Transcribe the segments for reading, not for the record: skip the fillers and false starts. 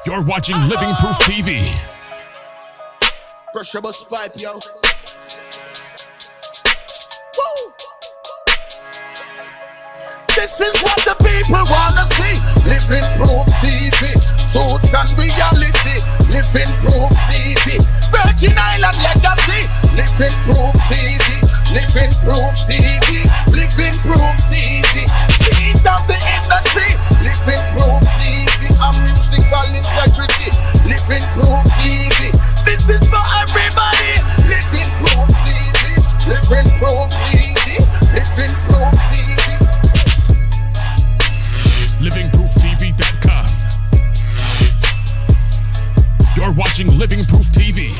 You're watching Living Proof TV. Pressure bus pipe, yo. Woo! This is what the people wanna see. Living Proof TV. Truths and reality. Living Proof TV. Virgin Island legacy. Living Proof TV. Living Proof TV. Living Proof TV. Seeds of the industry. Living Proof TV. And musical integrity. Living Proof TV. This is for everybody. Living Proof TV. Living Proof TV. Living Proof TV. LivingProofTV.com. You're watching Living Proof TV.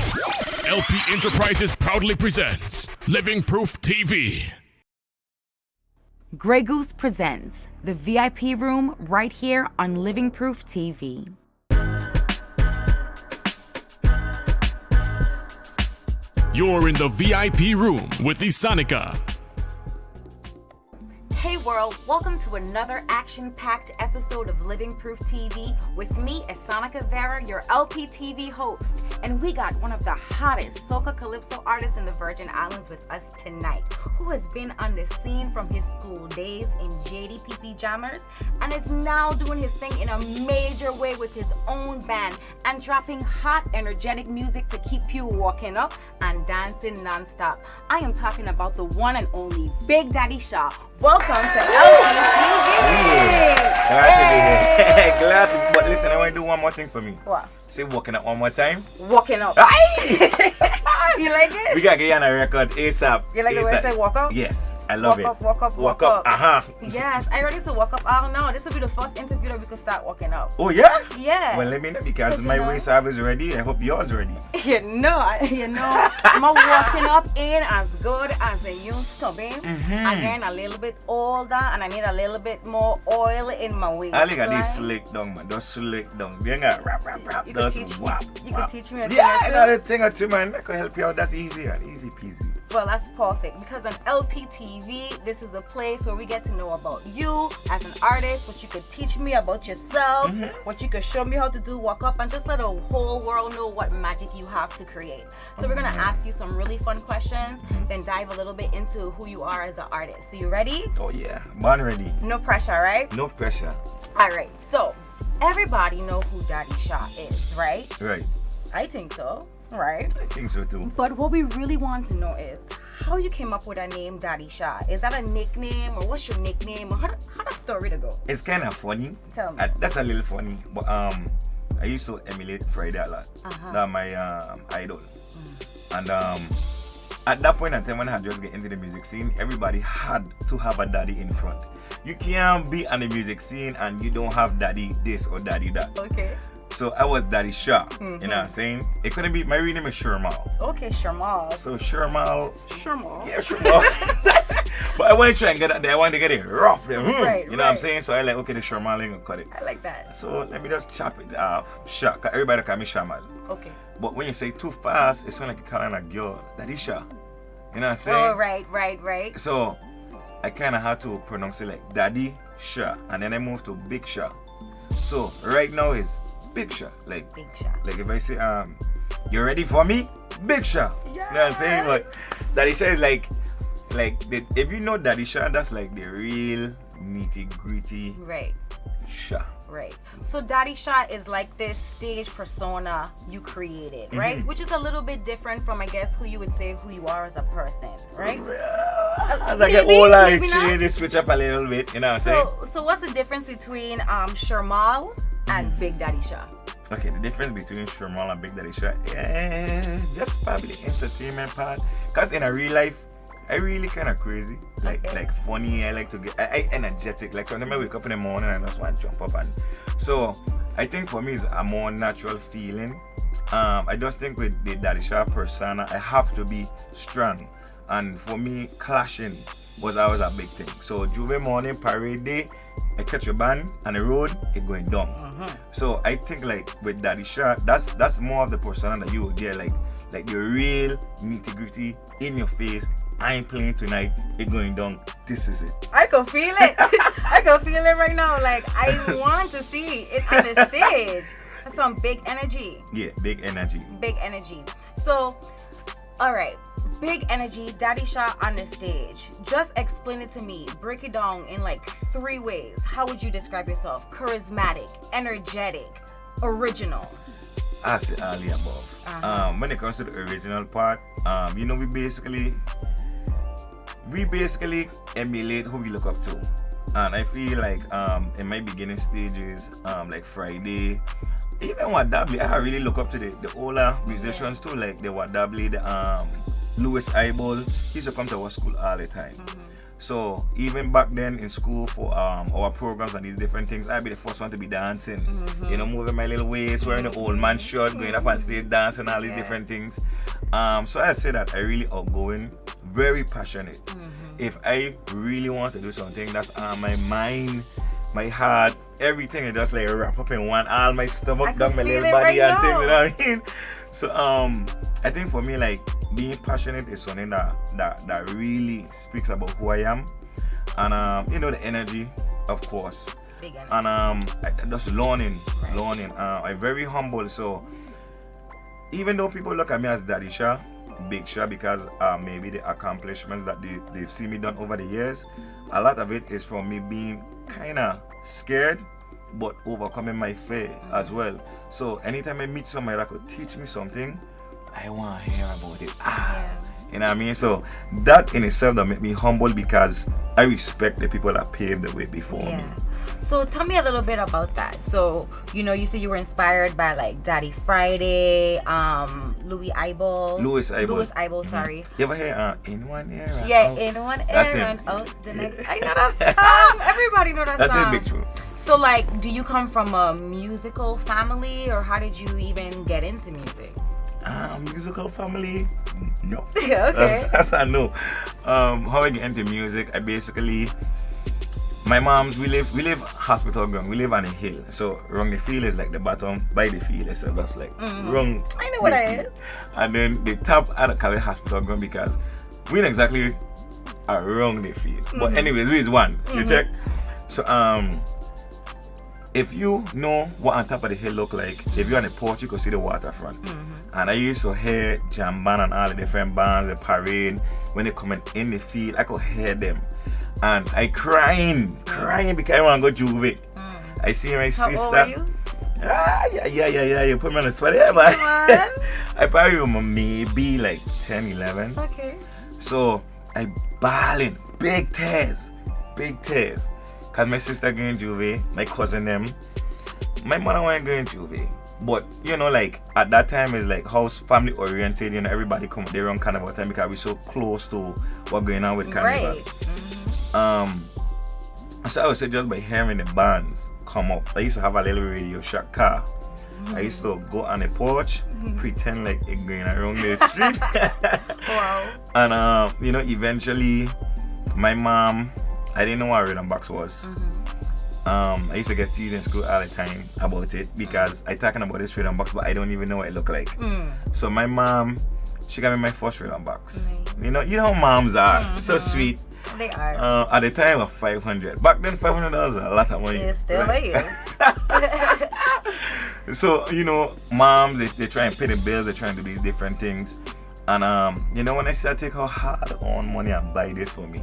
LP Enterprises proudly presents Living Proof TV. Grey Goose presents the VIP room right here on Living Proof TV. You're in the VIP room with Isanica. Hey world, welcome to another action-packed episode of Living Proof TV with me, Isanica Vera, your Lptv host. And we got one of the hottest Soca Calypso artists in the Virgin Islands with us tonight, who has been on the scene from his school days in JDPP Jammerz and is now doing his thing in a major way with his own band and dropping hot, energetic music to keep you walking up and dancing non-stop. I am talking about the one and only Big Daddy Shaw. Welcome to Lptv. Glad to be here. Glad to, but listen, I want to do one more thing for me. What? Say walking up one more time. Walking up. You like it? We gotta get you on a record ASAP. You like the way I say walk up? Yes, I love walk it. Walk up. Uh-huh. Yes, I ready to walk up. Oh no, this will be the first interview that we could start walking up. Oh yeah? Yeah. Well, let me know because my you know, waist is ready. I hope yours ready. I'm walking up in as good as I used to be. I'm getting a little bit older and I need a little bit more oil in my waist. I look at this slick down, man. Just slick down. They got rap. You could teach me a thing Yeah, or two? another thing or two, man. I can help you out. That's easy, man. Easy peasy. Well, that's perfect because on Lptv, this is a place where we get to know about you as an artist, what you could teach me about yourself, what you could show me how to do walk up, and just let the whole world know what magic you have to create. So we're going to ask you some really fun questions, then dive a little bit into who you are as an artist. So you ready? Oh yeah, born ready. No pressure, right? No pressure. All right, so everybody know who Daddy Shaw is, right? Right. I think so, right? I think so too. But what we really want to know is how you came up with a name Daddy Shaw. Is that a nickname or what's your nickname? Or how that story to go? It's kind of funny. Tell me. That's a little funny, but I used to emulate Friday a lot. That's my idol. And at that point in time when I had just get into the music scene, everybody had to have a daddy in front. You can't be on the music scene and you don't have daddy this or daddy that. Okay. So I was Daddy Shaw. You know what I'm saying? It couldn't be, my real name is Shermal. Okay, Shermal. So Shermal. Yeah, Shermal. But I want to try and get out there. I want to get it rough. You know what I'm saying? So I like, okay, the Shermal ain't gonna cut it. I like that. So let me just chop it off. Shaw. Everybody call me Shamal. Okay. But when you say too fast, it sounds like you're calling a girl Daddy Shaw. You know what I'm saying? Oh, right. So I kind of had to pronounce it like Daddy Shaw. And then I moved to Big Shaw. So right now is Big Shaw. Like Big Shaw. Like if I say, you ready for me? Big Shaw. Yeah. You know what I'm saying? But Daddy Shaw is like if you know Daddy Shaw, that's like the real nitty gritty Shaw. Right. So Daddy Shaw is like this stage persona you created, right? Which is a little bit different from, I guess, who you would say who you are as a person, right? As I get older, I change it, switch up a little bit, you know what I'm saying? So what's the difference between Shermal and Big Daddy Shaw? Okay, the difference between Shermal and Big Daddy Shaw, just probably the entertainment part. Because in a real life, I really kind of crazy, like funny. I like to get, I energetic. Like sometimes I wake up in the morning and I just want to jump up, and so I think for me it's a more natural feeling. I just think with the Daddy Shaw persona, I have to be strong, and for me, clashing was always a big thing. So Juve morning parade day, I catch a band on the road, it going down. So I think like with Daddy Shaw, that's more of the persona that you will get, like the real nitty gritty in your face. I ain't playing tonight, it going down, this is it. I can feel it. I can feel it right now. Like I want to see it on the stage. some big energy. Yeah, big energy. Big energy. So, all right. Big energy, Daddy Shah on the stage. Just explain it to me. Break it down in like 3 ways. How would you describe yourself? Charismatic, energetic, original. I say all the above. When it comes to the original part, you know, we basically emulate who we look up to. And I feel like in my beginning stages, like Friday, even Wadabli, I really look up to the older musicians too, like the Wadabli, the Louis Eyeball. He used to come to our school all the time. So even back then in school for our programs and these different things, I'd be the first one to be dancing. You know, moving my little waist, wearing the old man shirt, going up on stage dancing, all these different things. So I say that I really outgoing, very passionate. If I really want to do something, that's on my mind, my heart, everything is just like wrap up in one, all my stomach, down my little body and things, you know what I mean? So I think for me, like, being passionate is something that really speaks about who I am. And you know, the energy, of course. Big energy. And I just learning. I'm very humble, so even though people look at me as Daddy Shah, Big Shah, because maybe the accomplishments that they've seen me done over the years, a lot of it is from me being kind of scared but overcoming my fear as well. So anytime I meet somebody that could teach me something, I want to hear about it. You know what I mean? So that in itself that make me humble, because I respect the people that paved the way before me. So tell me a little bit about that. So, you know, you said you were inspired by like Daddy Friday, Louis Eyeball, sorry. You ever hear In One Era? Yeah, In One Era and Out the Next. I know that song. Everybody know that song. That's it, Big True. So like, do you come from a musical family, or how did you even get into music? Musical family? No. Okay. That's I know. How I get into music, I basically, my mom's, we live hospital ground. We live on a hill. So wrong the field is like the bottom by the field. So that's like wrong. I know what that is. And then the top at the Cali hospital ground, because we ain't exactly around the field. But anyways, we is one. You check. So if you know what on top of the hill look like, if you're on the porch, you can see the waterfront. And I used to hear jam band and all the different bands, the parade, when they coming in the field, I could hear them. And I crying because I want to go Juve. I see my sister. How old were you? You put me on the spot. Yeah, man. I probably remember maybe like 10, 11. Okay. So I bawling, big tears. Cause my sister going Juve, my cousin them, my mother went going Juve. But you know, like at that time is like house family oriented. You know, everybody come their own carnival time because we're so close to what going on with carnival. So I would say just by hearing the bands come up, I used to have a little Radio Shack car. I used to go on the porch, pretend like it's going around the street. Wow. And you know, eventually my mom, I didn't know what rhythm box was. I used to get teased in school all the time about it because I talking about this rhythm box, but I don't even know what it looked like. So my mom, she got me my first rhythm box. You know how moms are, so sweet. They are. At the time of $500. Back then, $500 was a lot of money. It still is. So you know, moms they try and pay the bills. They try and do these different things. And you know, when I say I take her hard-earned money and buy this for me,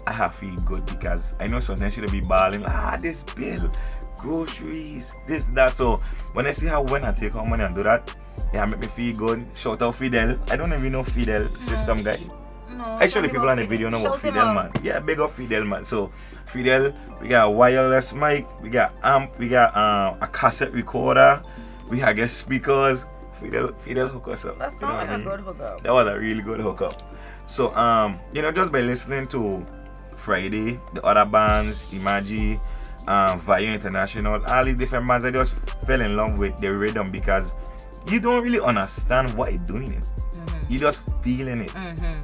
I have feel good because I know sometimes she'll be bawling, this bill, groceries, this, that. So when I see her when I take her money and do that, it make me feel good. Shout out Fidel. I don't even know Fidel, system guy. No, Actually, people on the video know what Fidel, man. Yeah, big up Fidel, man. So Fidel, we got a wireless mic, we got amp, we got a cassette recorder, we have guest speakers. Fidel hook us up. That sounds like a good hookup. That was a really good hookup. So you know, just by listening to Friday, the other bands, Imagi, Via International, all these different bands, I just fell in love with the rhythm because you don't really understand what it's doing it. You just feeling it.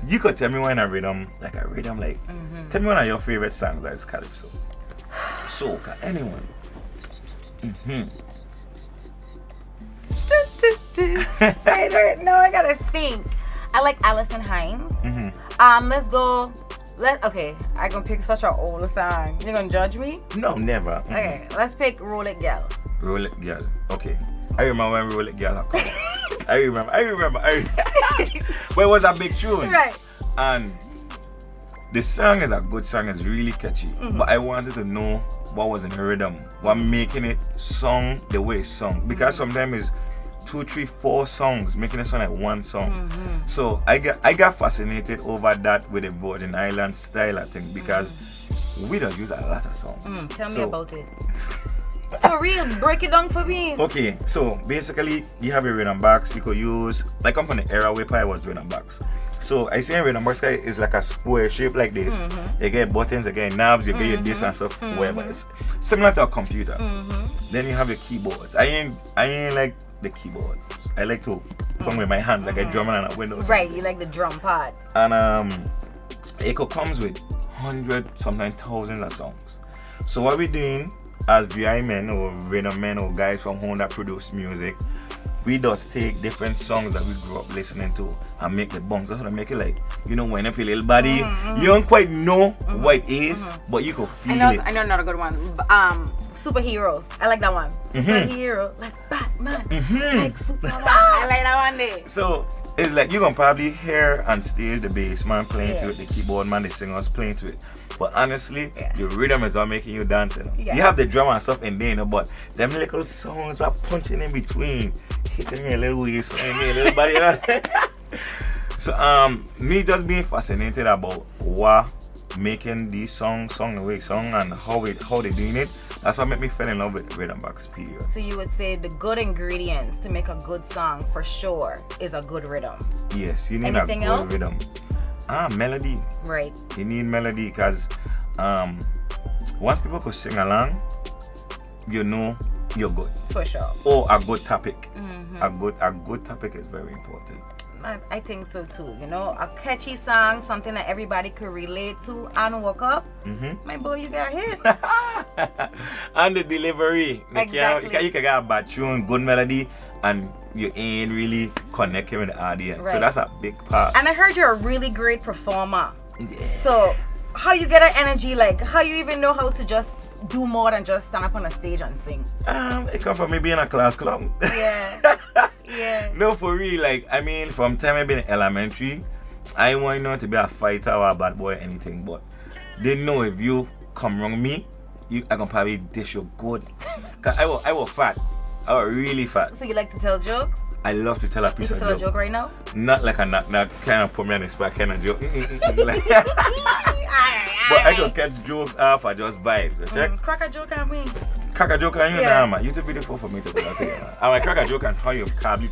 You could tell me when a rhythm, tell me one of your favorite songs that is Calypso. Soca, anyone. No, I gotta think. I like Allison Hines. Let's go. Okay, I'm gonna pick such an old song. You gonna judge me? No, never. Okay, let's pick Roll It Girl. Roll It Girl. Okay. I remember when Roll It Girl had come. I remember. But it was a big tune. Right. And the song is a good song. It's really catchy. But I wanted to know what was in the rhythm. What making it sung the way it sung. Because sometimes it's 2, 3, 4 songs making it sound like one song. So I got fascinated over that with the Virgin Island style, I think, because we don't use a lot of songs. Tell me about it. For real, break it down for me. Okay, so basically you have a rhythm box you could use. Like I'm from the era where I was rhythm box. So I see a rhythm box is like a square shape like this. You get buttons, you get knobs, you get your this and stuff, whatever. It's similar to a computer. Then you have your keyboards. I ain't like the keyboards. I like to come with my hands like a drummer on a Windows. Right, you like the drum part. And it comes with hundreds, sometimes thousands of songs. So what we're doing as VI men or rhythm men or guys from home that produce music, we just take different songs that we grew up listening to and make the bunks. That's what I make it like, you know, when I play Little Body, you don't quite know what it is, but you can feel it. I know another good one. Superhero. I like that one. Superhero, like Batman, like Superman. I like that one there. So it's like you can probably hear and steal the bass man playing to it, the keyboard man, the singers playing to it. But honestly, the rhythm is what making you dance. You know? You have the drum and stuff in there, you know, but them little songs are punching in between, hitting me a little waist, me a little body. You know? So me just being fascinated about what making these songs the way song and how they doing it. That's what made me fall in love with rhythm box, period. So you would say the good ingredients to make a good song for sure is a good rhythm. Yes, you need Anything a good else? rhythm. Melody. Right. You need melody because once people could sing along, you know you're good. For sure. Or a good topic. A good topic is very important. I think so too. You know, a catchy song, something that everybody could relate to and walk up. My boy, you got hit. And the delivery. Exactly. You can get a bad tune, good melody, and you ain't really connecting with the audience. Right. So that's a big part. And I heard you're a really great performer. Yeah. So how you get that energy? Like, how you even know how to just do more than just stand up on a stage and sing? It come from me being a class clown. Yeah. Yeah. No, for real. Like, I mean, from time I been in elementary, I want not to be a fighter or a bad boy or anything, but they know if you come wrong me, I can probably dish you good. Cause I was fat. I was really fat. So you like to tell jokes? I love to tell a piece You of can tell a joke right now? Not like a not kind of put me on the spot kind of joke. But I can catch jokes off or just vibe. You check? Crack a joke at me. Crack a joke on you Yeah. now, man. YouTube beautiful for me to do that. I'm like crack a joke on how you probably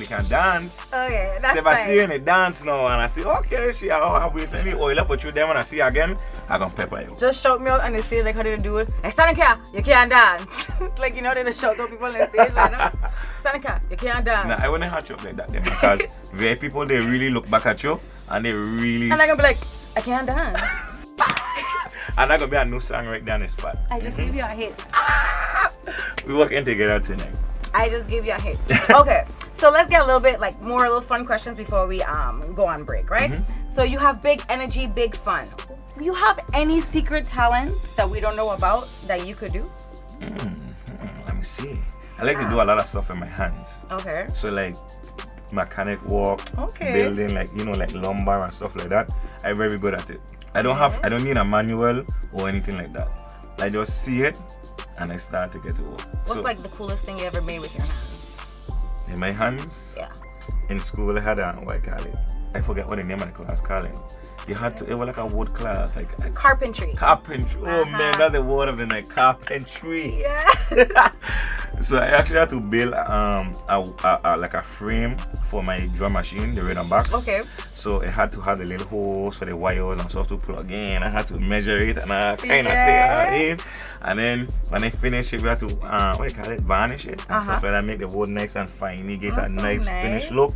can dance. Okay, that's So if I see you in a dance now and I see, okay, she how we send you oil up with you then when I see you again, I can pepper you. Just shout me out on the stage like how did they do it? Like stand here, you can't dance. Like you know they just shout out people on the stage like that. Stand here, you can't dance. Nah, I wouldn't hatch up like that then because very people they really look back at you and they really And I'm gonna be like, I can't dance. and that gonna be a new song right down the spot. I just give you a hit. We working together tonight. I just give you a hit. Okay, so let's get a little bit like more little fun questions before we go on break, right? So you have big energy, big fun. You have any secret talents that we don't know about that you could do? Let me see. I like to do a lot of stuff in my hands. Okay. So like mechanic work, Okay. building, like you know, like lumber and stuff like that. I'm very good at it. I don't need a manual or anything like that. I just see it and I start to get to work. What's like the coolest thing you ever made with your hands? In my hands? Yeah. In school I had what I call it. I forget what the name of the class called it. You had to, it was like a wood class, like Carpentry. carpentry. Oh man, that's the word of the night, carpentry. Yeah. So I actually had to build like a frame for my drum machine, the rhythm box. Okay. So it had to have the little holes for the wires and stuff to plug in. I had to measure it and I kind of Yeah. thing it. And then when I finish it, we had to what do you call it, varnish it and stuff like that, make the wood nice and fine. You get a Awesome, nice nice. finished look.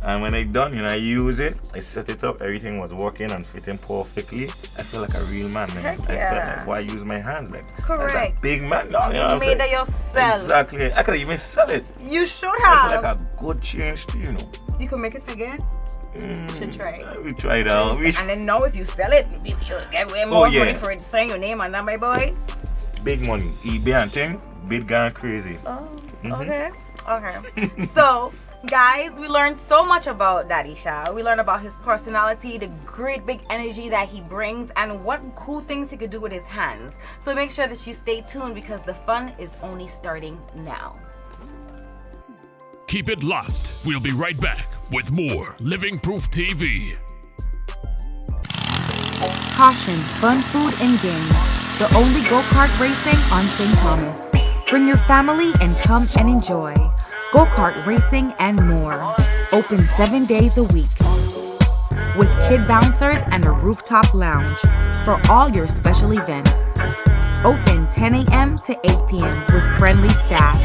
And when I done, you know, I use it, I set it up, everything was working and fitting perfectly. I feel like a real man, man. Heck I yeah. felt like why I use my hands, like that's Correct. a big man. No, you know what I'm You saying? made it yourself. Exactly. I could even sell it. You should I feel have. like a good change to, you know. You can make it again. Should try it. We try it out. And then now if you sell it, you get way more yeah. money for it. Saying your name and that, my boy. Big money. eBay and thing, bit gone crazy. Oh, okay. So, guys, we learned so much about Daddy Sha. We learned about his personality, the great big energy that he brings, and what cool things he could do with his hands. So make sure that you stay tuned because the fun is only starting now. Keep it locked. We'll be right back with more Living Proof TV. Caution, fun food and games. The only go-kart racing on St. Thomas. Bring your family and come and enjoy. Go-kart racing and more. Open 7 days a week. With kid bouncers and a rooftop lounge for all your special events. Open 10 a.m. to 8 p.m. with friendly staff.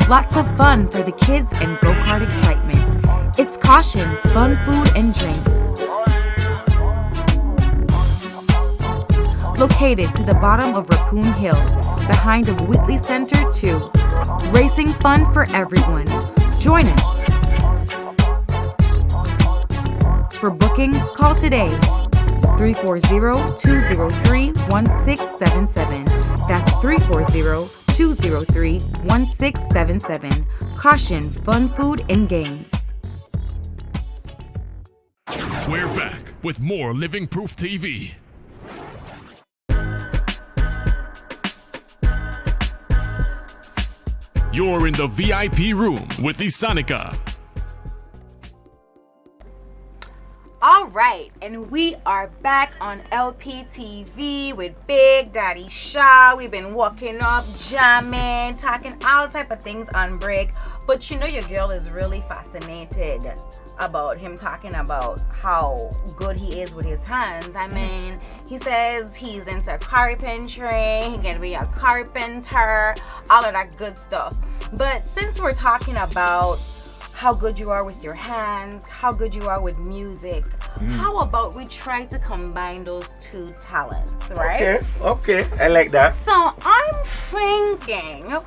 Lots of fun for the kids and go-kart excitement. It's Caution, fun food and drinks. Located to the bottom of Raccoon Hill, behind of Whitley Center 2. Racing fun for everyone. Join us. For bookings, call today. 340-203-1677. That's 340-203-1677. Caution, fun food and games. We're back with more Living Proof TV. You're in the VIP room with Isanica. All right, and we are back on Lptv with Big Daddy Sha. We've been walking up, jamming, talking all type of things on break. But you know your girl is really fascinated about him talking about how good he is with his hands. I mean, he says he's into carpentry, he's gonna be a carpenter, all of that good stuff. But since we're talking about how good you are with your hands, how good you are with music, how about we try to combine those two talents, right? Okay, I like that. So I'm thinking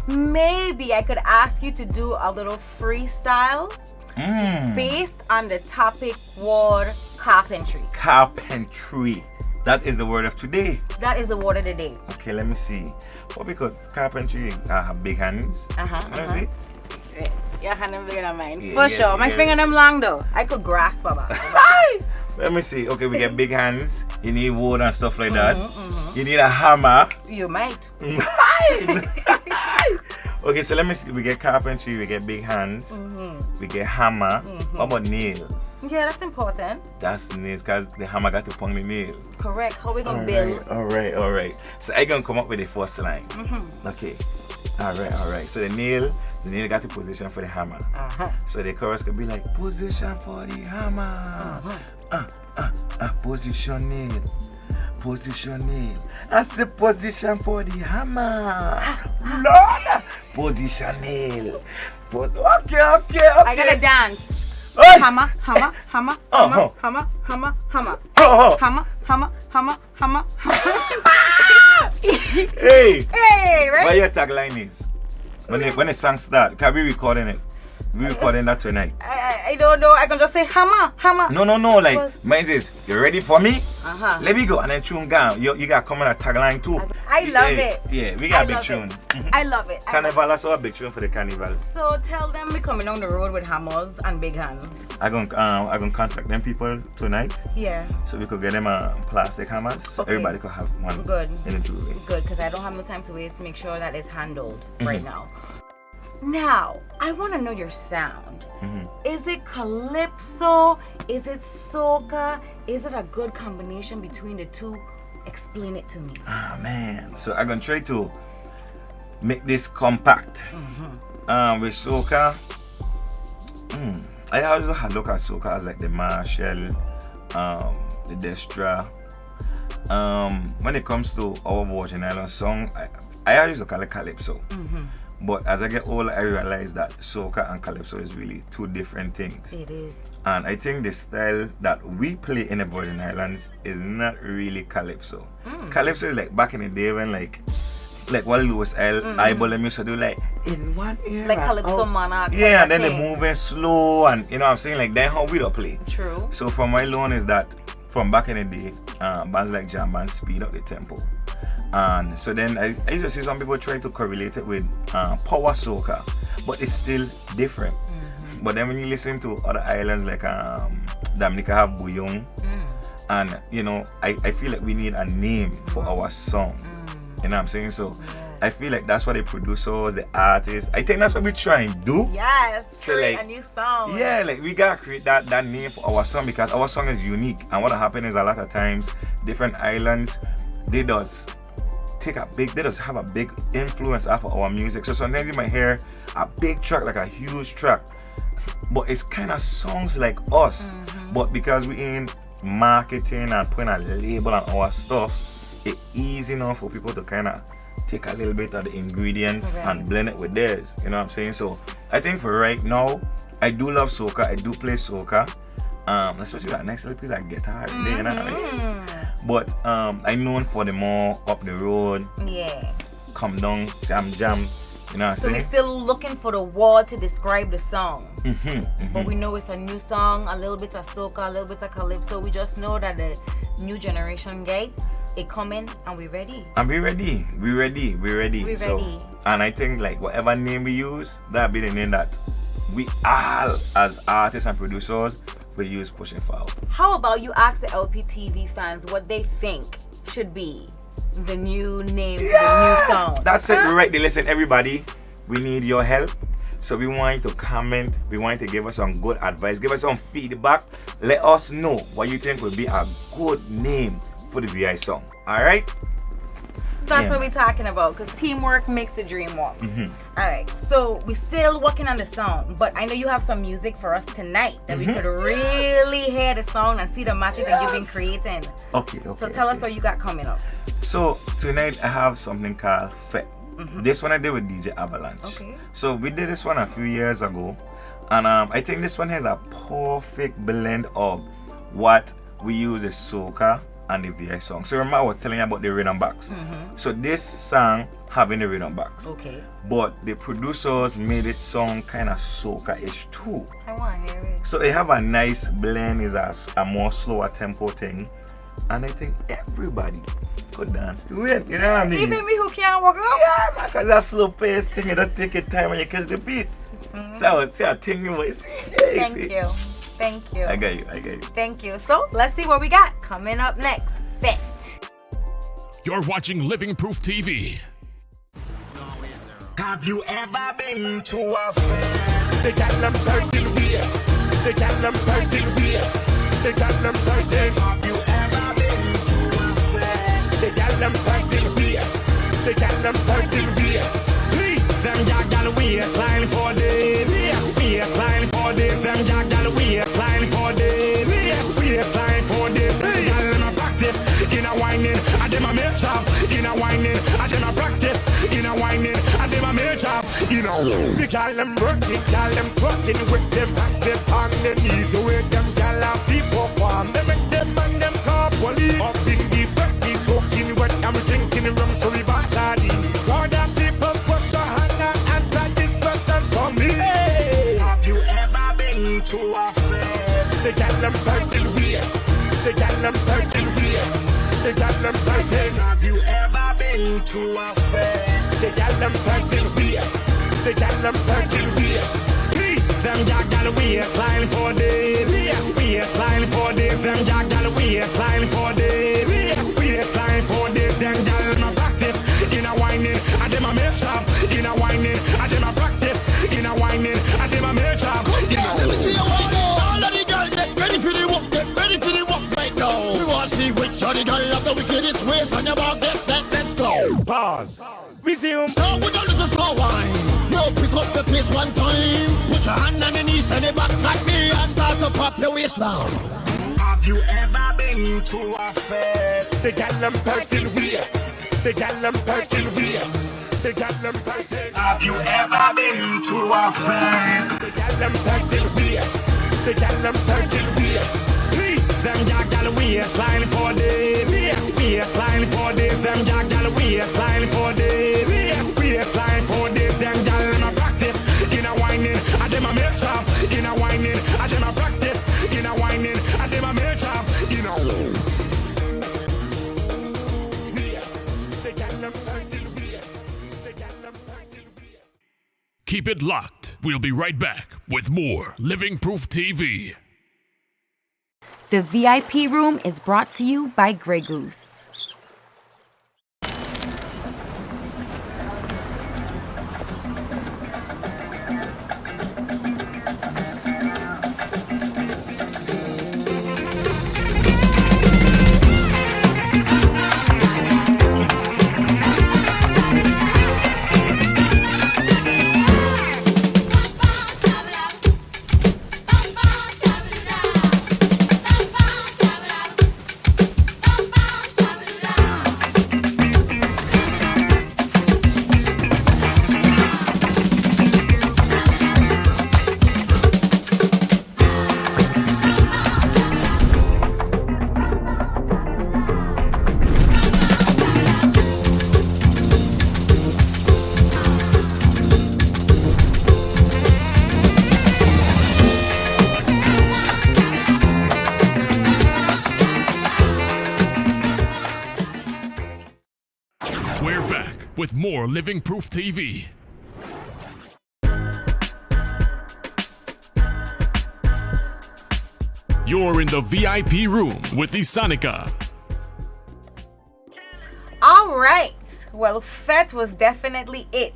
maybe I could ask you to do a little freestyle based on the topic word carpentry. Carpentry. That is the word of today. That is the word of the day. Okay, let me see. What we call carpentry? Have big hands. Let me see. Your hand is bigger than mine. For sure. My finger them long though. I could grasp about. Let me see. Okay, we get big hands. You need wood and stuff like that. You need a hammer. You might. Okay, so let me see. We get carpentry, we get big hands, we get hammer. What about nails? Yeah, that's important. That's nails, because the hammer got to pong the nail. Correct. How we gonna build? All right. So I gonna come up with the first line. Okay. All right. So the nail got the position for the hammer. So the chorus could be like, position for the hammer. Position nail. I say position for the hammer. Lord, position nail. Okay. I gotta dance. Hey. Hammer. Hey, right? what your tagline is? When the song start, can we recording it? We recording that tonight. I don't know. I can just say hammer. No. Like mine is, you ready for me? Let me go and then tune down. You got coming a tagline too. I love it. Yeah, we got a big tune. I love it. Carnival, that's our big tune for the carnival. So tell them we coming on the road with hammers and big hands. I gonna contact them people tonight. Yeah. So we could get them plastic hammers, so everybody could have one. Good. In the jewelry. Good, because I don't have no time to waste. Make sure that it's handled right now. Now, I want to know your sound. Is it Calypso? Is it Soca? Is it a good combination between the two? Explain it to me. Ah, man. So I'm going to try to make this compact. With Soca, I always look at Soca as like the Marshall, the Destra. When it comes to our Virgin Island song, I always look at the Calypso. But as I get older, I realize that Soca and Calypso is really two different things. It is. And I think the style that we play in the Virgin Islands is not really Calypso. Calypso is like back in the day when like what Louis L. Eyeball them used to do like in one era. Like Calypso Monarch. Yeah, and then they moving slow and you know what I'm saying, like then how we don't play. True. So from my learn is that from back in the day, bands like jam bands speed up the tempo. And so then I used to see some people try to correlate it with power soca, but it's still different. But then when you listen to other islands like Dominica have Bouillon, and you know, I feel like we need a name for our song. You know what I'm saying? So I feel like that's what the producers, the artists, I think that's what we try and do. Yes, So, create like, a new song. Yeah, like we gotta create that name for our song because our song is unique. And what happens is a lot of times different islands, they just have a big influence off of our music. So sometimes you might hear a big track, like a huge track, but it's kind of songs like us. But because we in marketing and putting a label on our stuff, it's easy enough for people to kind of take a little bit of the ingredients and blend it with theirs. You know what I'm saying? So I think for right now, I do love soca. I do play soca. Especially that next little piece of guitar. You know? But I'm known for the more up the road. Yeah. Come down, jam. You know what I'm So saying? we're still looking for the word to describe the song. But we know it's a new song, a little bit of soca, a little bit of calypso. We just know that the new generation gate, it coming and we ready. And we ready. We ready. And I think like whatever name we use, that'll be the name that we all as artists and producers will use pushing forward. How about you ask the Lptv fans what they think should be the new name for the new song? That's it right there. Listen, everybody, we need your help. So we want you to comment. We want you to give us some good advice. Give us some feedback. Let us know what you think would be a good name for the VI song. Alright? That's what we're talking about, because teamwork makes the dream work. Alright, so we're still working on the song, but I know you have some music for us tonight that we could really hear the song and see the magic that you've been creating. Okay. So tell us what you got coming up. So tonight I have something called Fet. This one I did with DJ Avalanche. Okay. So we did this one a few years ago, and I think this one has a perfect blend of what we use as soca and the VI song. So remember I was telling you about the rhythm box. So this song having the rhythm box. Okay. But the producers made it sound kind of soca-ish too. I want to hear it. So it have a nice blend, is a more slower tempo thing. And I think everybody could dance to it. You know what I mean? Even me who can't walk up? Yeah, man, because that slow pace thing, you just take your time when you catch the beat. So I would say a thing you might see. Thank you. I got you. Thank you. So let's see what we got coming up next. Fet. You're watching Living Proof TV. Have you ever been to a fair? They got them 13 years. They got them 13 years. They got them 13. Have you ever been to a fair? They got them 13 years. They got them 13 years. Them jack gal waistline for days. Yes, waistline for days. Them jack gal waistline for days. Yes, waistline for days. Them gal them a practice in a whining. And them a make job in a whining. And them a practice in a whining. And them a make job. You know, the gal them working, gal them twerking with them active on the knees. The way them gal have people perform. They make them and them call police. Up in the factory soaking wet. I'm drinking rum so we body. God that people push a hand and answer this question for me. Hey. Have you ever been to a fair? They got them 13 years. They got them 13 years. They got them 13. Have you ever been to a fair? They got them 13 years. They got them 13 years. Them jack gal waistline for days. Yes, waistline for days. Them jack gal waistline for days. Yes, waistline for days. Them gal no practice in a whining. And them a make job in a whining. And them a practice in a whining. And them a make job. Let me see you all of the girls get ready for the walk. Get ready for the walk right now. We want to see which of the girl have the wickedest ways on your walk. Get set, let's go. Pause. Resume. Now we don't listen slow wine. Now pick up the pace one time. Put your hand on the knees and the back like me and start to pop your waistline. Have you ever been to a fair? They got them 13 years. They got them 13 years. They got them 13. Have you ever been to a fair? They got them 13 years. They got them 13 years. Them jack gal waistline for days. Yes, waistline for days. Them jack gal waistline for days. Yes, waistline for days. Them gal them a practice in a whining. And them a make job in a whining. And them a practice in a whining. And them a make job, you know. Keep it locked. We'll be right back with more Living Proof TV. The VIP room is brought to you by Grey Goose. We're back with more Living Proof TV. You're in the VIP room with Isanica. All right. Well, Fete was definitely it.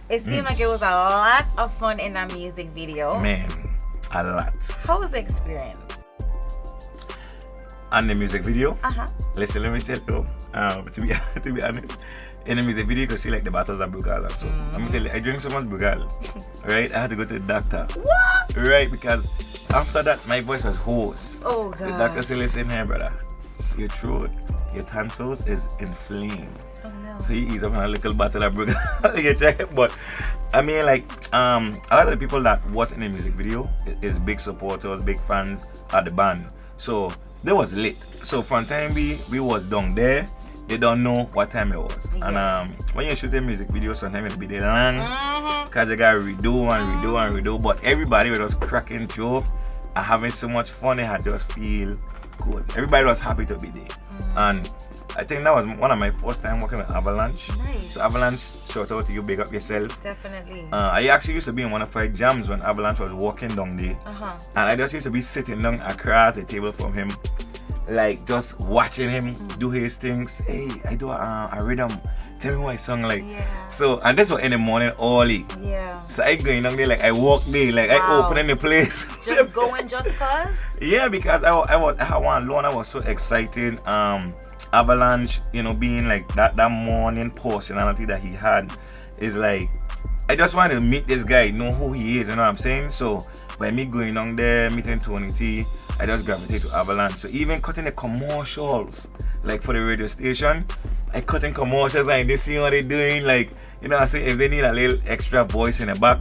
It seemed like it was a lot of fun in that music video. Man, a lot. How was the experience? And the music video, Uh-huh. listen, let me tell you, to be honest, in the music video you could see like the battles of Brugal. So let me tell you, I drank so much Brugal, right? I had to go to the doctor. What? Right, because after that my voice was hoarse. Oh, God. The doctor said, listen here, brother, your throat, your tonsils is inflamed. Oh, no. So you ease up on a little bottle of Brugal. You check it, but I mean, like, a lot of the people that was in the music video is big supporters, big fans of the band. So they was lit. So from time we was down there, they don't know what time it was. Yeah. And when you shoot a music video, sometimes it'll be the long because you gotta redo and redo and redo. But everybody was just cracking jokes and having so much fun. They had just feel good. Everybody was happy to be there. And I think that was one of my first time working with Avalanche. Nice. So Avalanche, shout out to you, big up yourself. Definitely. I actually used to be in one of our jams when Avalanche was walking down there. Uh-huh. And I just used to be sitting down across the table from him, like just watching him do his things. Hey, I do a rhythm. Tell me what I song like. Yeah. So, and this was in the morning early. Yeah. So I going down there like I walk there, like I Wow. opening the place. Just going just cause? Yeah, because I was so excited. Avalanche, you know, being like that morning personality that he had is like, I just wanted to meet this guy, know who he is, you know what I'm saying? So by me going on there, meeting Tony T, I just gravitated to Avalanche. So even cutting the commercials, like for the radio station, I cutting commercials and they see what they're doing, like, you know what I'm saying? If they need a little extra voice in the back,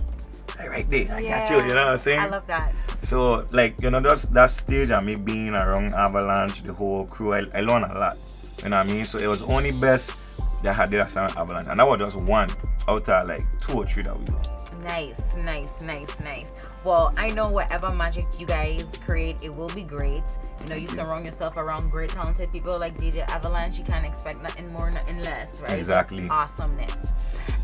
I right there, I got you, you know what I'm saying? I love that. So like, you know, just that stage and me being around Avalanche, the whole crew, I learned a lot. You know what I mean? So it was only best that I had did a song with Avalanche. And that was just one out of like 2 or 3 that we did. Nice, nice, nice, nice. Well, I know whatever magic you guys create, it will be great. You know, you surround yourself around great, talented people like DJ Avalanche. You can't expect nothing more, nothing less, right? Exactly. Just awesomeness.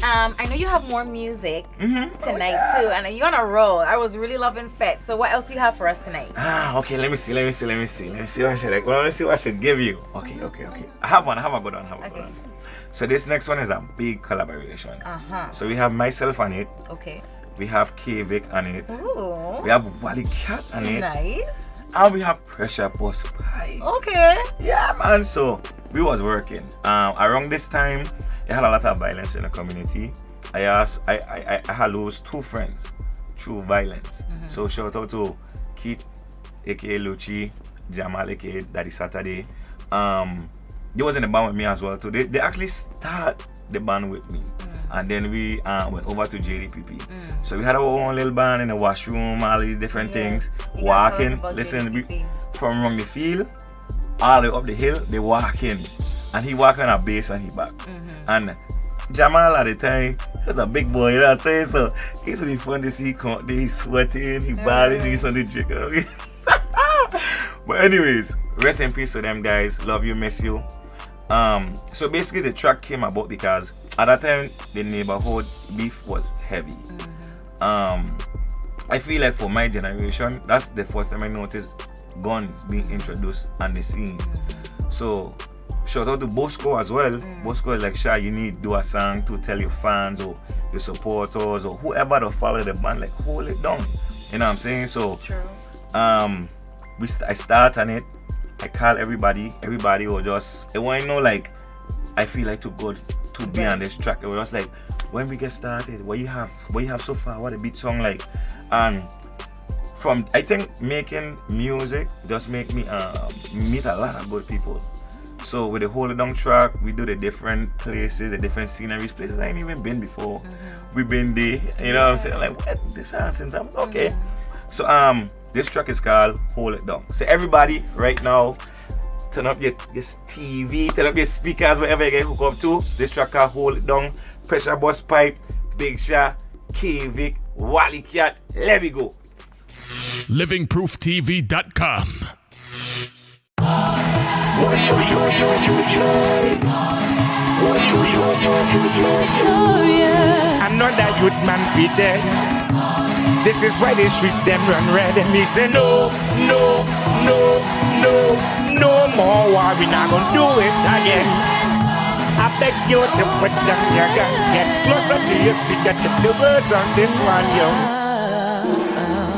I know you have more music tonight too, and you're on a roll. I was really loving Fete. So what else do you have for us tonight? Okay, let me see what I should give you. Okay. I have a good one. So this next one is a big collaboration. So we have myself on it. Okay. We have K-Vic on it. Ooh. We have Wally Cat on it. Nice. And we have Pressure Post Pie. Okay. Yeah, man. So we was working. Around this time, I had a lot of violence in the community. I had lost 2 friends through violence. So shout out to Keith, aka Luchi, Jamal, aka Daddy Saturday. They was in the band with me as well too. They actually start the band with me. And then we went over to JDPP. So we had our own little band in the washroom, all these different things. Walking, listen, from around the field, all the way up the hill, they walking. And he walking on a bass and he back. And Jamal at the time, he was a big boy, you know what I'm saying? So it used to be fun to see he's sweating, he balling, he's on the drink. But anyways, rest in peace to them guys. Love you, miss you. So basically the track came about because at that time the neighborhood beef was heavy. I feel like for my generation, that's the first time I noticed guns being introduced on the scene. So shout out to Bosco as well. Bosco is like, Sha, you need to do a song to tell your fans or your supporters or whoever to follow the band, like, hold it down. You know what I'm saying? So True. I start on it. I call everybody will just, it wasn't no like, I feel like too good to be on this track. It was just like, when we get started, what you have so far, what a beat song like. And from, I think making music just make me meet a lot of good people. So with the Hold It Down track, we do the different places, the different sceneries, places I ain't even been before. We've been there, you know what I'm saying? Like, what? This house in town? Okay. So this track is called Hold It Down. So everybody right now, turn up your TV, turn up your speakers, whatever you get hooked up to. This track called Hold It Down. Pressure Bus Pipe, Big Shot, K-Vic, Wally Cat. Let me go. LivingProofTV.com. I'm not that youth man fitted. This is why the streets them run red. And me say no more war. We not gonna do it again. I beg you to put down your gun. Get closer to your speaker. Check the words on this one, yo.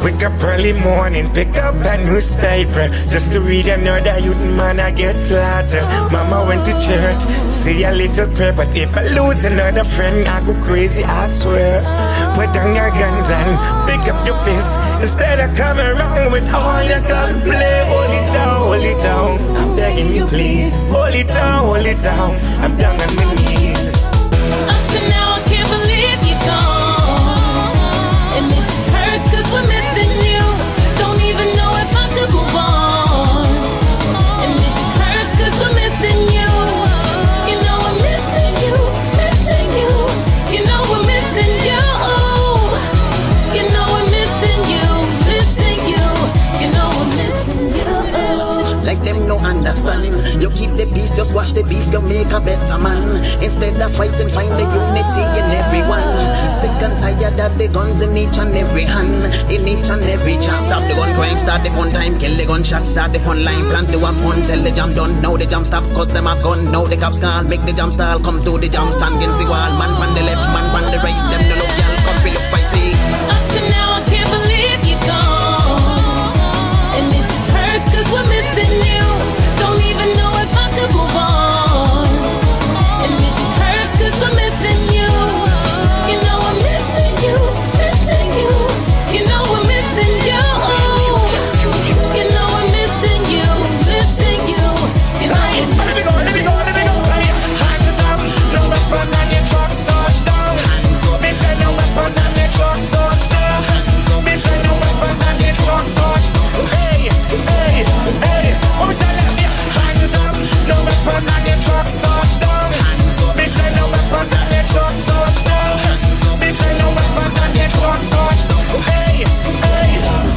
Wake up early morning, pick up a newspaper just to read another youth man I get slaughtered. Mama went to church, say a little prayer, but if I lose another friend, I go crazy, I swear. Put down your guns and pick up your fist instead of coming around with all your gunplay. Hold it down, I'm begging you please. Hold it down, I'm down on my knees. Up to now, I can't believe you're gone, and it just hurts 'cause we're missing you. Don't even know if I could move on, and it just hurts 'cause we're missing you. You know I'm missing you, missing you. You know we're missing you. You know we're missing you, missing you. You know we're missing you. Like them no understanding. You keep the peace, just watch the beef, you make a better man. Instead of fighting, find the unity in everyone. Sick and tired of the guns in each and every hand, in each and every chat. Stop the gun crime, start the fun time, kill the gunshot, start the fun line, plan to have fun, tell the jam done. Now the jam stop, cause them have gone. Now the cops call, make the jam stall, come to the jam stand against the wall. Man on the left, man on the right, them no look y'all, come feel up fighting. Up to now, I can't believe you're gone, and it just hurts 'cause we're missing you. Don't even know if I could move on, and it just hurts 'cause we're missing you. You know I'm missing you, missing you. You know we're missing you. You know I'm missing you, missing you. You know I'm missing you. Hands up, no weapons on your truck, search down. Me say no weapons on your truck, search down. Me say no weapons on your truck, search. Hey, what we tell them? Hands up, no weapons on your truck, search down. Me say no weapons on your truck, search down. Me say no weapons on your truck, search. Hey,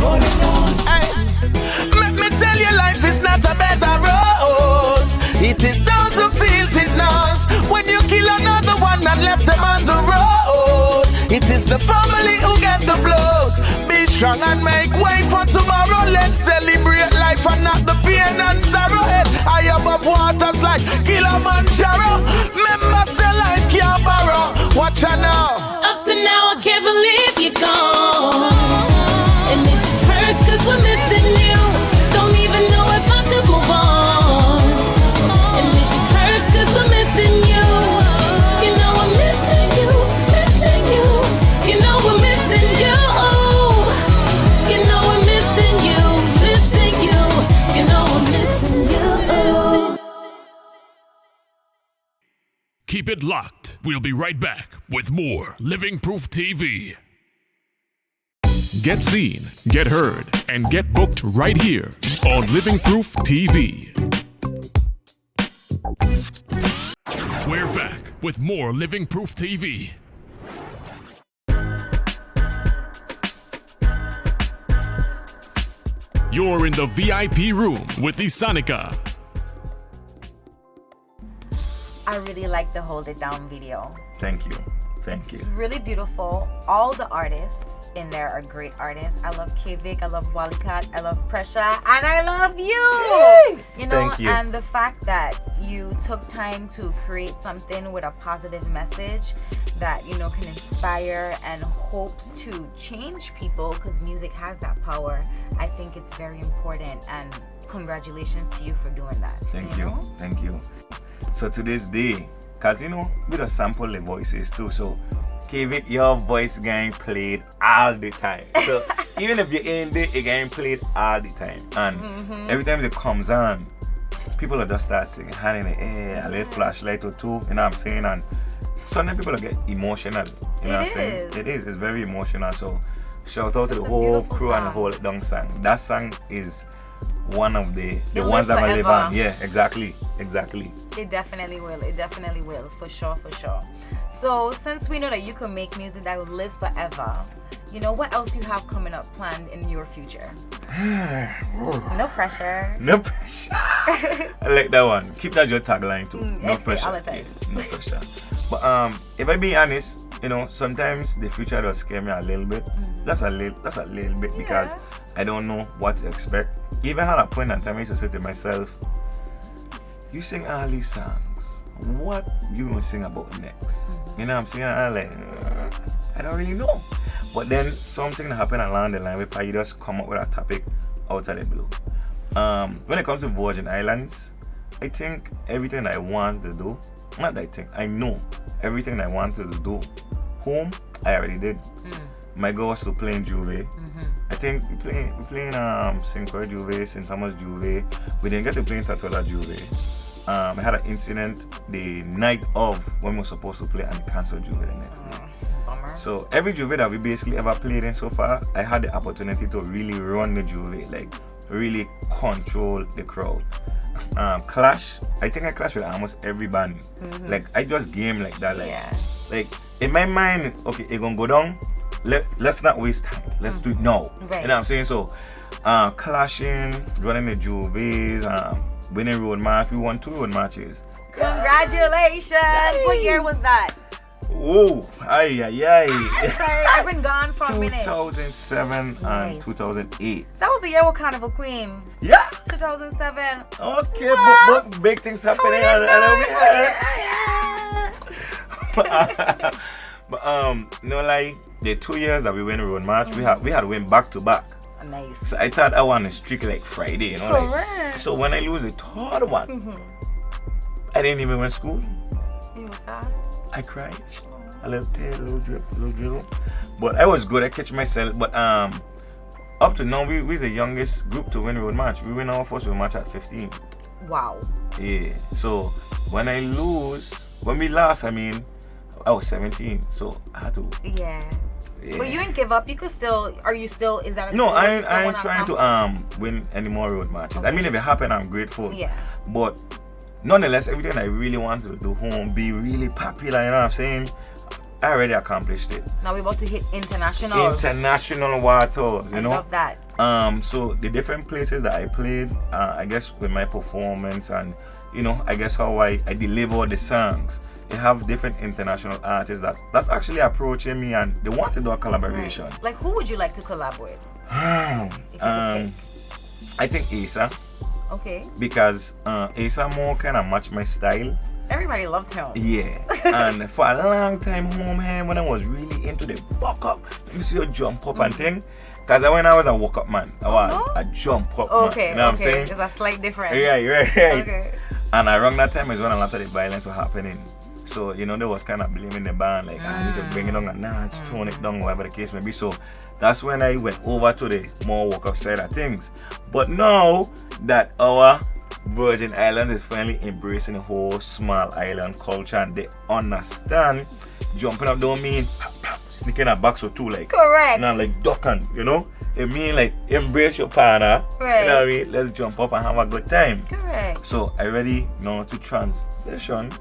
hold it down. Hey, let me tell you, life is not a bed of roses. It is those who feels it knows. When you kill another one and left them on the road, it is the family who get the blows. Be strong and make way for tomorrow. Let's celebrate life and not the pain and sorrow. Head high above waters like Kilimanjaro. Remember, say life can't borrow. Watch out now. Up to now, I can't believe you're gone, and it just hurts 'cause we're missing you. Don't even know if I could move on, and it just hurts 'cause we're missing you. You know I'm missing you, missing you. You know we're missing you. You know we're missing you, missing you. You know we're missing you. Keep it locked. We'll be right back with more Living Proof TV. Get seen, get heard, and get booked right here on Living Proof TV. We're back with more Living Proof TV. You're in the VIP room with Isanica. I really like the Hold It Down video. Thank you. Thank you. It's really beautiful. All the artists in there are great artists. I love K-Vic, I love Wallycat, I love Pressure, and I love you. Yay! You know, Thank you. and the fact that you took time to create something with a positive message that, you know, can inspire and hopes to change people, because music has that power. I think it's very important, and congratulations to you for doing that. Thank you. know? Thank you. So to this day, cause you know, we just sample the voices too. So K-Vic, your voice getting played all the time. So even if you're in there, it getting played all the time. And every time it comes on, people will just start singing, hand in the air, a little flashlight or two, you know what I'm saying? And sometimes people will get emotional, you know what I'm saying? It is, it's very emotional. So shout out to the whole crew and the whole Dung song. That song is one of the ones that will live on. Yeah, exactly. It definitely will. It definitely will. For sure, for sure. So since we know that you can make music that will live forever, you know, what else you have coming up planned in your future? No pressure. No pressure. I like that one. Keep that your tagline too. No pressure. All the time. Yeah, no pressure. But if I be honest, you know, sometimes the future does scare me a little bit. That's a little bit because I don't know what to expect. Even at a point in time I used to say to myself, you sing all these songs, what you gonna sing about next? You know what I'm saying? I'm like, I don't really know. But then something happened along the line where you just come up with a topic out of the blue. When it comes to Virgin Islands, I think everything I want to do, not that I think, I know everything I wanted to do home, I already did. My goal was to play in Juve. I think we playing St. Croix Juve, St. Thomas Juve. We didn't get to play in Tatola Juve. I had an incident the night of when we were supposed to play and cancelled Juve the next day. Bummer. So every Juve that we basically ever played in so far, I had the opportunity to really run the Juve, like really control the crowd. Clash, I think I clashed with almost every band. Like I just game like that, like in my mind, okay, it gonna go down. Let's not waste time. Let's do it now. Right. You know what I'm saying? So, clashing, running the Juves, winning road march. We won 2 road marches. Congratulations! Yay. What year was that? Oh, ay. Sorry, I've been gone for a minute. 2007 and 2008. That was the year with Carnival Queen. Yeah. 2007. Okay, but big things happening. But no lie, the 2 years that we went road march, we had went back to back. Nice. So I thought I want to streak like Friday, you know. Correct. So when I lose the third one, I didn't even went to school. You was sad? I cried. A little tear, a little drip, a little drizzle. But I was good. I catch myself. But up to now, we're the youngest group to win road march. We win our first road march at 15. Wow. Yeah. So when we lost, I mean, I was 17. So I had to. Yeah. But you didn't give up. You could still. Are you still? Is that a No, goal? I You still ain't wanna trying to accomplish? win any more road matches. Okay. I mean, if it happen, I'm grateful. Yeah. But nonetheless, everything I really wanted to do home, be really popular, you know what I'm saying? I already accomplished it. Now we're about to hit international. International waters, you know. I love that. So the different places that I played, I guess with my performance and you know, I guess how I deliver the songs. They have different international artists that's actually approaching me and they want to do a collaboration. Right. Like who would you like to collab with? I think Asa. Okay. Because Asa more kind of match my style. Everybody loves him. Yeah. And for a long time home here, when I was really into the walk up, let me see you jump up and thing. Because when I was a walk up man, I was a jump up man. Okay, You know what I'm saying? There's a slight difference. Right. Okay. And around that time is when a lot of the violence was happening. So, you know, they was kind of blaming the band, like, I need to bring it down a notch, tone it down, whatever the case may be. So, that's when I went over to the more walk-up side of things. But now that our Virgin Islands is finally embracing the whole small island culture and they understand jumping up don't mean sneaking a box or two, like, Correct. Not like ducking, you know? It mean like embrace your partner. Right. You know what I mean? Let's jump up and have a good time. Correct. So I ready now to transition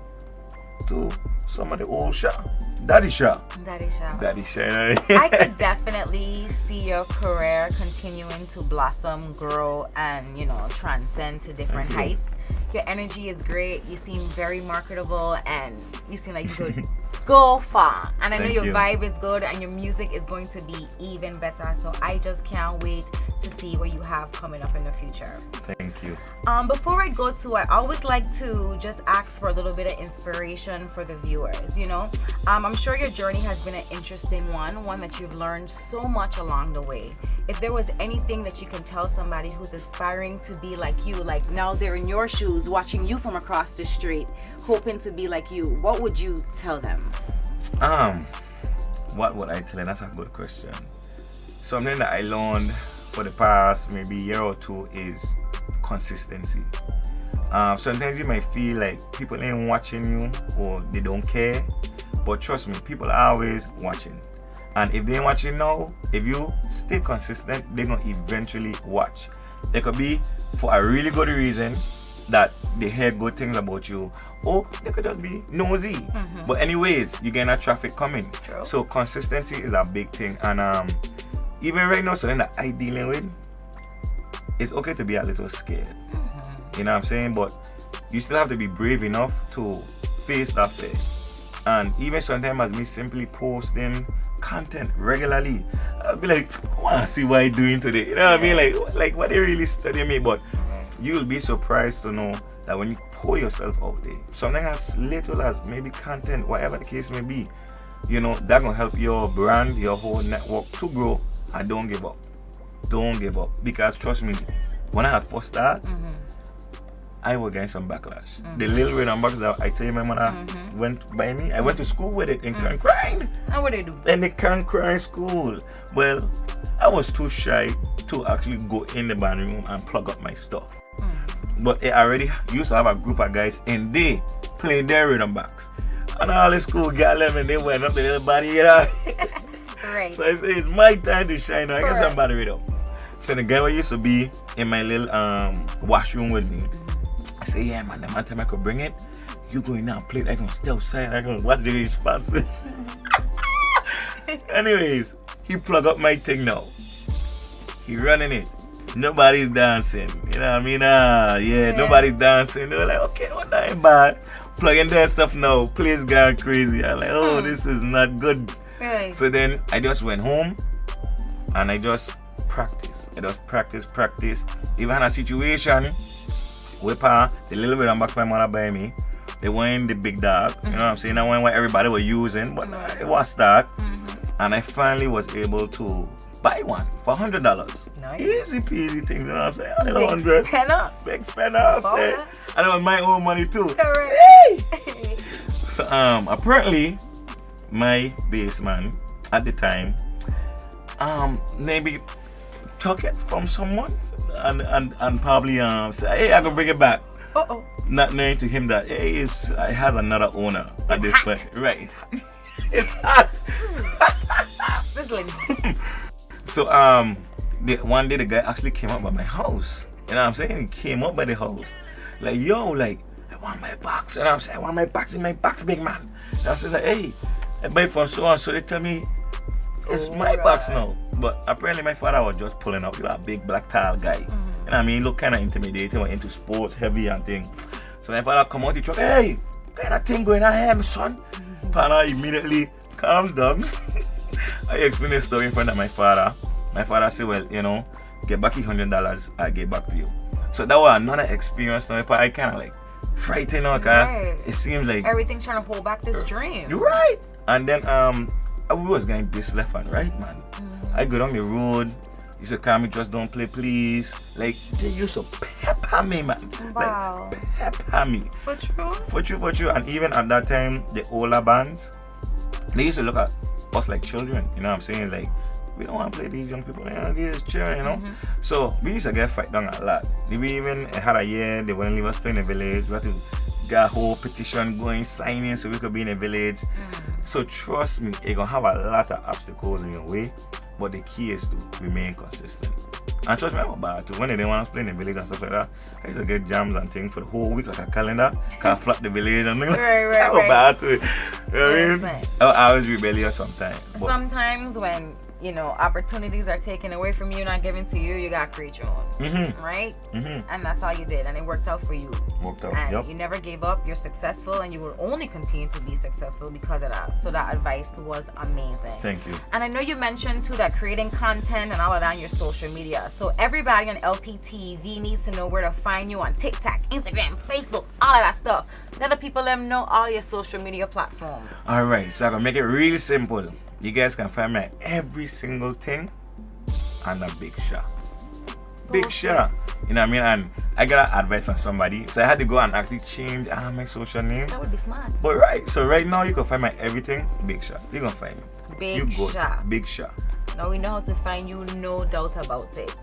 to some of the old Sha. Daddy Sha. Daddy Sha. Daddy Sha. I could definitely see your career continuing to blossom, grow, and, you know, transcend to different heights. Your energy is great. You seem very marketable, and you seem like you could go far. And I know your vibe is good, and your music is going to be even better. So I just can't wait to see what you have coming up in the future. Thank you. Before I go to, I always like to just ask for a little bit of inspiration for the viewers, you know. I'm sure your journey has been an interesting one that you've learned so much along the way. If there was anything that you can tell somebody who's aspiring to be like you, like now they're in your shoes watching you from across the street, hoping to be like you, what would you tell them? What would I tell them? That's a good question. Something that I learned for the past maybe year or two is consistency. Sometimes you might feel like people ain't watching you or they don't care, but trust me, people are always watching. And if they ain't watching now, if you stay consistent, they're gonna eventually watch. It could be for a really good reason that they hear good things about you, or they could just be nosy. But anyways, you get that traffic coming. True. So consistency is a big thing. And even right now, something that I dealing with, it's okay to be a little scared. You know what I'm saying? But you still have to be brave enough to face that fear. And even sometimes as me simply posting content regularly, I'll be like, I wanna see what I'm doing today. You know what I mean? Like what they really study me. But you'll be surprised to know that when you pour yourself out there, something as little as maybe content, whatever the case may be, you know, that gonna help your brand, your whole network to grow. And don't give up. Don't give up. Because trust me, when I had first start, I was getting some backlash. The little rhythm box that I tell you my mother went by me, I went to school with it in crying. And what they do? In the crying school. Well, I was too shy to actually go in the band room and plug up my stuff. But it already used to have a group of guys and they playing their rhythm box. And all the school got them and they went up to the little body, you know. Right. So I say it's my time to shine. I get somebody rhythm. So the guy who used to be in my little washroom with me, I say, yeah man, the man time I could bring it, you go in now and play it, I can stay outside, I can watch the response. Anyways, he plug up my thing now. He running it. Nobody's dancing. You know what I mean? Nobody's dancing. They were like, okay, what that ain't bad. Plugging their stuff now. Place going crazy. I'm like, oh, this is not good. Right. So then I just went home and I just practice. I just practice. Even in a situation with the little bit of back my mother by me, they weren't the big dog. You know what I'm saying? I went what everybody was using, but it was start. And I finally was able to buy one for $100. Nice. Easy peasy thing, you know what I'm saying? I Big 100. spender. Big spender, I'm saying. And it was my own money too. Correct. So apparently my bass man at the time maybe took it from someone and probably say, hey, I can bring it back. Not knowing to him that it has another owner at this point. Right. It's hot. So one day the guy actually came up by my house. You know what I'm saying? He came up by the house. Like, yo, like, I want my box. And I'm saying, I want my box in my box, big man. And I'm saying, like, hey, I buy from so on. So they tell me it's my box now. But apparently my father was just pulling up. He was a big black tile guy. You know what I mean? He looked kind of intimidating, went into sports, heavy and thing. So my father come out the truck, hey, what kind of thing going on here, my son? Father immediately calms down. I explained the story in front of my father. My father said, well, you know, get back your $100, I'll get back to you. So that was another experience now. I kind of like frightened out, right. It seems like everything's trying to hold back this dream. You're right. And then we was going this left and right, man. I go down the road. You said, "Call me, just don't play, please." Like they used to pepper me, man. Wow. Like pepper me. For true. For true. And even at that time, the older bands, they used to look at us like children. You know what I'm saying? Like, we don't want to play these young people. You know, these children, you know. So we used to get fight down a lot. We even had a year they wouldn't leave us play in the village. We had to get a whole petition going, signing so we could be in the village. So trust me, you're gonna have a lot of obstacles in your way. But the key is to remain consistent. And trust me, I was bad too. When they didn't want us playing in the village and stuff like that, I used to get jams and things for the whole week, like a calendar. Can't flap the village and things like that. I was bad too. You know what I mean? Listen. I was rebellious sometimes. but- Sometimes when, you know, opportunities are taken away from you, not given to you, you got to create your own. Right? And that's all you did. And it worked out for you. Worked out, And yep. you never gave up. You're successful. And you will only continue to be successful because of that. So that advice was amazing. Thank you. And I know you mentioned too that creating content and all of that on your social media. So everybody on LPTV needs to know where to find you on TikTok, Instagram, Facebook, all of that stuff. Let the people let them know all your social media platforms. Alright, so I'm gonna make it really simple. You guys can find me at every single thing on a Big Shot. Big Shot. You know what I mean? And I got advice from somebody. So I had to go and actually change my social name. That would be smart. But right, so right now you can find my everything Big Shot. You're gonna find me. Big Shot. Big Shot. Now we know how to find you, no doubt about it.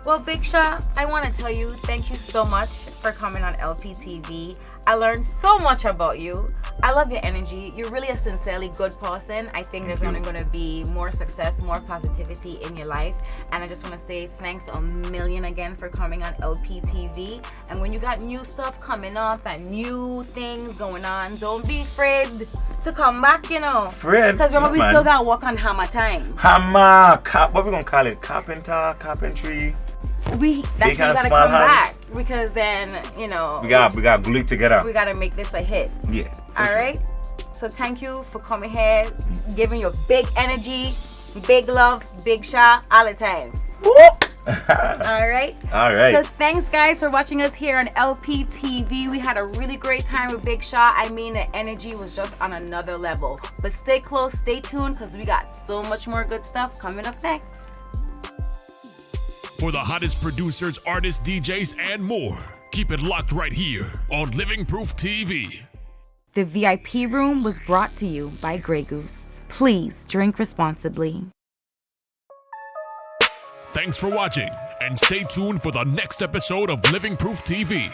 Well, Big Shot, I want to tell you thank you so much for coming on LPTV. I learned so much about you. I love your energy. You're really a sincerely good person. I think there's only going to be more success, more positivity in your life. And I just want to say thanks a million again for coming on LPTV. And when you got new stuff coming up and new things going on, don't be afraid to come back, you know. Fred. Because remember, we man. still got work on hammer time. Hammer, what we gonna call it? Carpenter, carpentry. That's Big when you and gotta small come hands. back because then, you know, We got glue it together. we gotta make this a hit. Yeah. All right. So thank you for coming here, giving your big energy, big love, big shot all the time. All right. All right. So thanks guys for watching us here on LPTV. We had a really great time with Big Shot. I mean, the energy was just on another level. But stay close, stay tuned, because we got so much more good stuff coming up next. For the hottest producers, artists, DJs, and more, keep it locked right here on Living Proof TV. The VIP room was brought to you by Grey Goose. Please drink responsibly. Thanks for watching, and stay tuned for the next episode of Living Proof TV.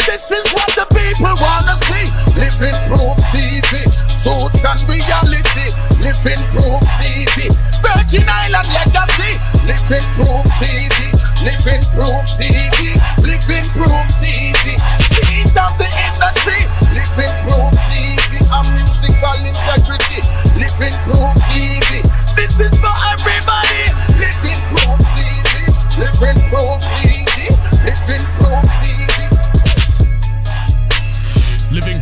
This is what the people wanna see. Living Proof TV, truth and reality. Living Proof TV, Virgin Island legacy. Living Proof TV, Living Proof TV, Living Proof TV. Seeds of the industry. Living Proof TV, and musical integrity. Living Proof TV, this is for everybody. Living Proof TV, Living Proof TV, Living Proof TV. Living